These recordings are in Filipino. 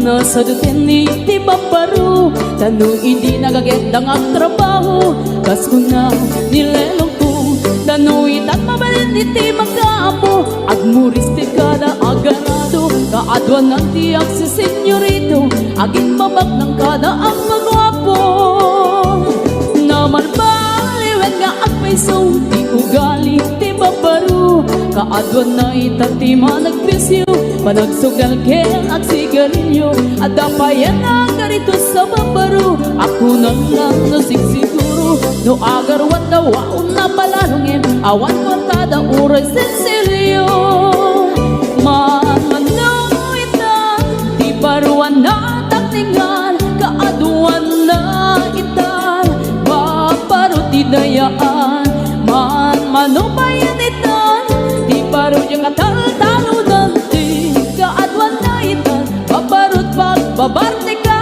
nasa dutin ni ti babaro, tanong hindi nagagandang ang trabaho. Kas ko na nilelong ko, tanong itat mabalin iti magkaapo. Agmuris ti kada aganado, kaadwan ng tiyak si senyorito. Aging mabag ng kada ang magwapo. Naman baliwen nga agpaiso, di ugali ti babaro. Kaadwan na itati managpisyo, panagsugal kel ag sigarilyo. At dapayan na garito sa babaro, ako na lang nasigsiguro. No agarwan na waon na palalungin, awan kwartada uray sensilyo. Manmanong ita, di baruan na taktingan. Kaadwan na ita, babaro ti dayaan. Manmanong bayan ita, di baro yung katal-talo nanti. Kaadwan na ita, babarot pagbabarte ka.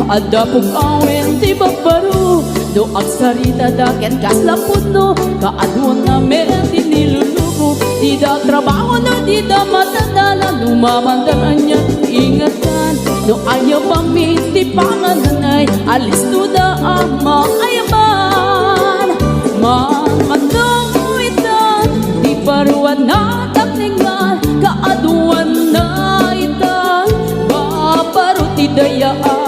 Ada pong awin ti babaro, do agsarita daket kas lapudno. Kaadwan na meron ti nilulubo, di da trabaho no di da matadala. Lumamandaran niya ingatan, do ayaw pamiti pangananay. Alis to da ama ayaman. Manmanong itan, di baruan na takningan. Kaadwan na itan, babaro ti dayaan.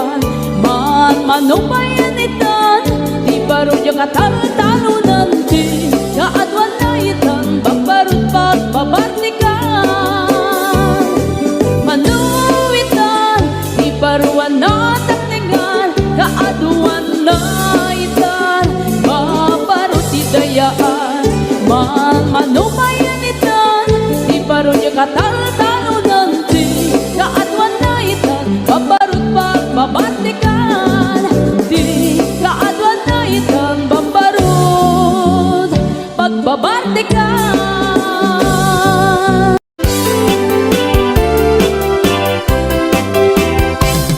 Manong bayan itan, di baro yung katal-talo nanti. Kaadwan na itan, babarot pagbabartikan. Manong itan, di baruan na takningan. Kaadwan na itan, babarot idayaan. Manong bayan itan, di baro yung katal-talo nanti. Kaadwan na itan, babarot pagbabartikan. Kaadwan na itang babarot pagbabarte ka.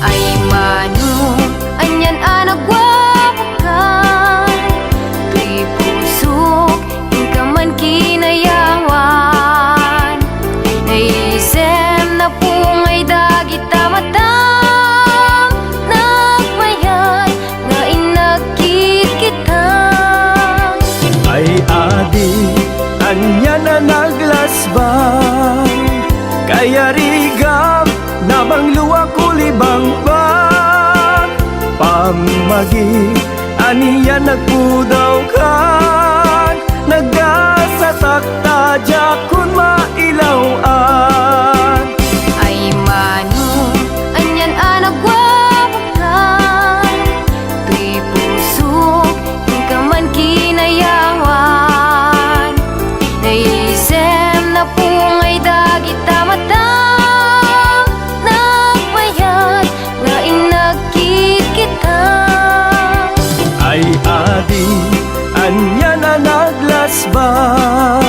Ay mano, anyan anagwapakan. Kay pusok, ka man kinayawan. Naisem na pungay dagit tamatang. Anya na naglasbang, kaya rigam namang luwa kulibang bang. Pamagi, aniya nagpudaw kan, nagasatakta jakun mailawan. Ay mano, anyan anagwapakan. Tuy pusok, ka man kinayawan. Naisem na pungay dagit tamatang. Nagbayad nga inagkit kita. Ay adi, anya na naglasbang,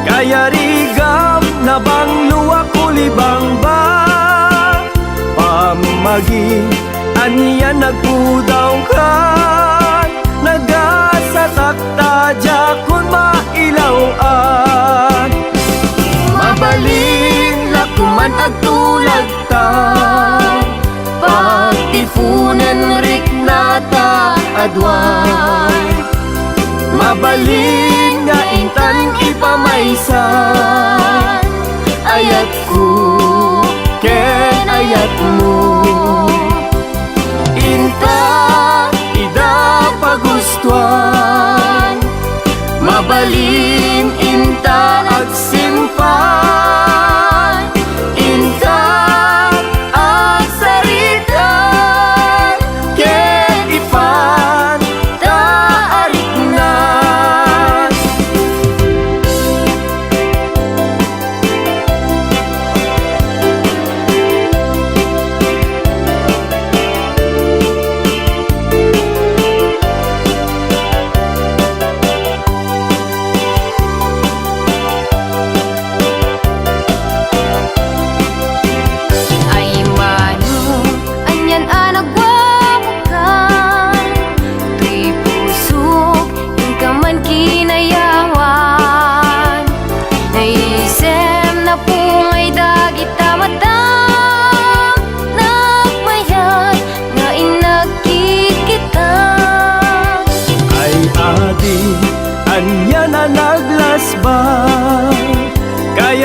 kaya rigam na bang luwa kulibang bang. Pamagi, anya nagpudaw kan, nagasatakta jakun mailawan. Mabalin lakuman agtulag ta, pagtipunan rik nata adwan. Mabalin nga intan ipamaysan, ayat ko ken ayat mo. Inta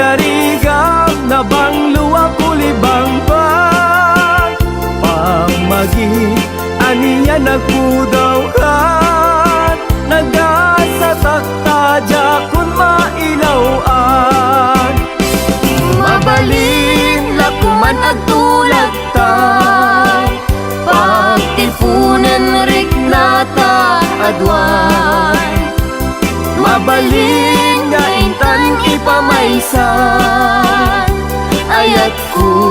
Narigam na bang luwa kulibang bang pamagi aniya nagpudawkan nagasatakta kun mailawan mabalin lakuman agtulagtan pagtilpunan riknata adwan mabalin nga intan ipamaysan ayat ko